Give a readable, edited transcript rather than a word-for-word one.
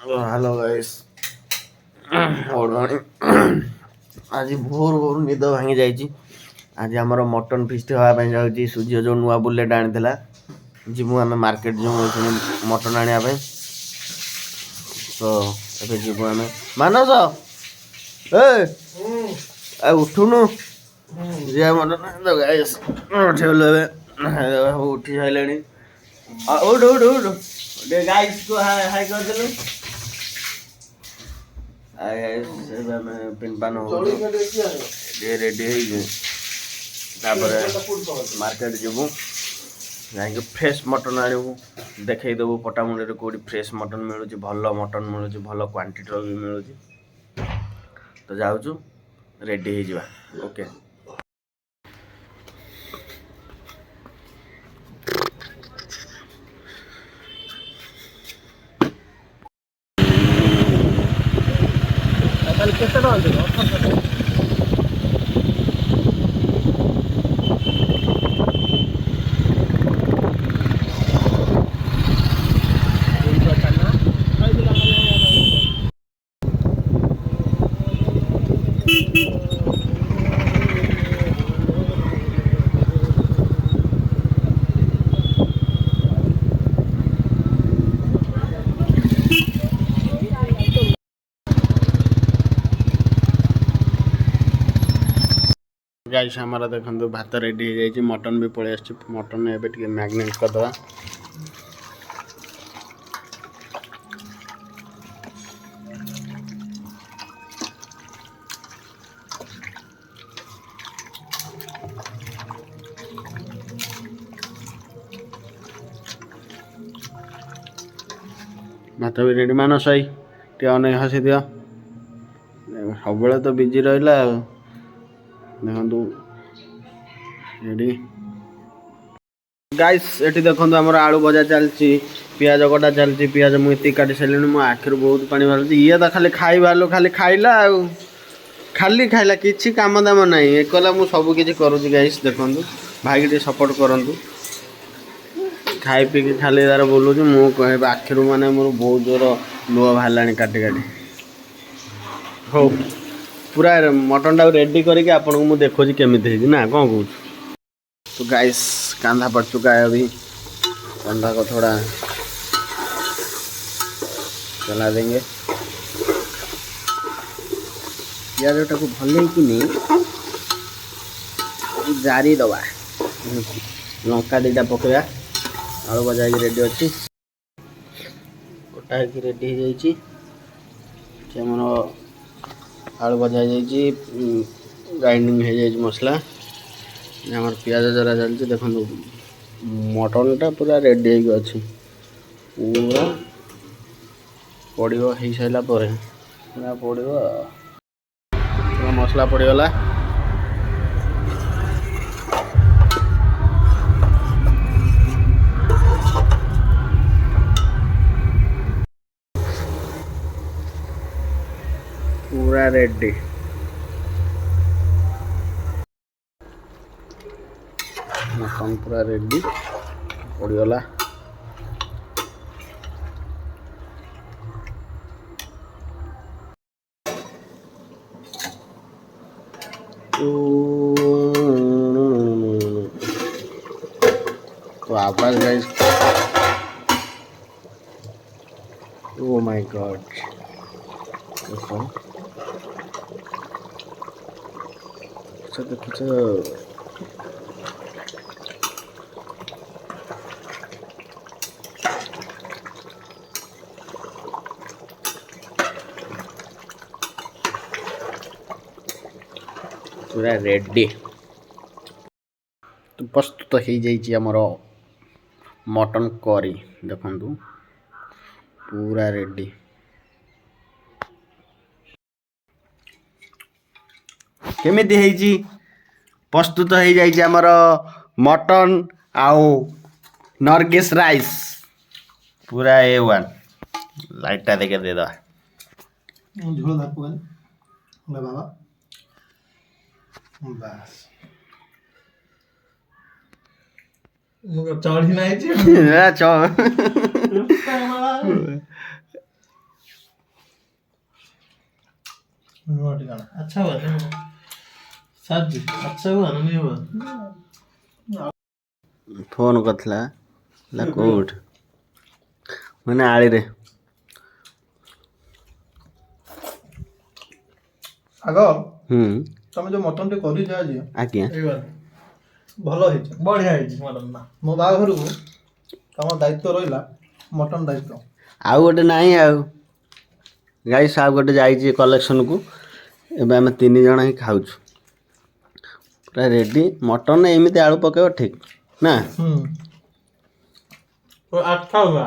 Hello guys good morning. आज भोर भोर निद भांगी जाइए। आज आमर मटन फिस्ट हाँपाई जाऊँगी। सूर्य जो नुआ बुलेट आनी जीवु आम मार्केट जो मटन आने तो ये जीवु आम मानस ए उठुनु जी मटन तो गाइस उठी सारे उठ उठ उठ गाइस को हाई करदेलु। पिन पान हो रेडी मार्केट जीवु जाकि फ्रेश मटन आणु देखईदेबू पटामुंडे कौटी फ्रेश मटन मिलूँ भल मटन मिलूँ भल क्वांटिटी भी मिलूँ तो जाऊँ रेडी हो ओके। गाइस हमारा देखो भात रेडी हो जाए मटन भी पड़े आस मटन एवं मैग्नेट करदे। भात भी रेडी मानस भाई टे अनेक हसी दियो सब तो बिजी रहा देखु रेडी गाइस एटी देखो आम आलू भजा चलती पियाज कटा चलती पियाज मुझे काटी सारे मो आखिर बहुत पानी बाहर ये तो खाली खाई बाहर खाली खाइला खाली खाइला किसी काम दाम ना एकला मुझे सबकि करुँच गाइस देखु भाई के सपोर्ट करूँ खाई पी खाली तार बोलूँ मुझे आखिर माने मोर बहुत जोर लुह बाहर काटी काटी हो पूरा मटन टाक रेडी करके आपको मुझे देखो केमी ना कौन कौन तो गाइस कांधा पड़ चुका है अभी कांधा को थोड़ा चला देंगे प्याज टाक भले कि नहीं जारी दबा लंका दीटा पकड़ा आलू भजा रेडी अच्छी कटा रेडी हो जाइए मोर आलू भजा ग्राइंडिंग हो जाए मसला आम पियाज जरा चलती देखो मटन टा पूरा रेडी अच्छी पूरा पड़ो हो सारा पूरा पड़ो पूरा मसला पड़गला पूरा रेडी मटन पूरा रेडी पड़गला तो आवाज गाइस ओ माय गॉड देखो पूरा रेडी तो प्रस्तुत हो जाइए आमर मटन करी देखु पूरा रेडी केमिति है प्रस्तुत हो जाइए आमर मटन आउ नरगिस राइस पूरा A1 लाइटा देखे दे दो झोल बाबा बस चढ़ी नहीं लुण टिकाणा अच्छा हुआ ना सर जी अच्छा हुआ ना नहीं हुआ फोन करथिला ला कोठ माने आळी रे आगो हम्म तमे जो मटन टे करी जा जी आज्ञा ଭଲ ହେଇଛି ବଢିଆ ହେଇଛି ମଟନ ନା ମୋ ବାହାଘରକୁ ତମ ଦାୟିତ୍ୱ ରହିଲା ମଟନ ଦାୟିତ୍ୱ ଆଉ ଗୋଟେ ନାହିଁ ଆଉ ଗାଇସ୍ ଆଉ ଗୋଟେ ଯାଇଛି କଲେକ୍ସନକୁ ଏବେ ଆମେ 3 ଜଣ ହିଁ ଖାଉଛୁ ପୁରା ରେଡି ମଟନ ଏମିତି ଆଳୁ ପକେଇବ ଠିକ ନା तो अच्छा हुआ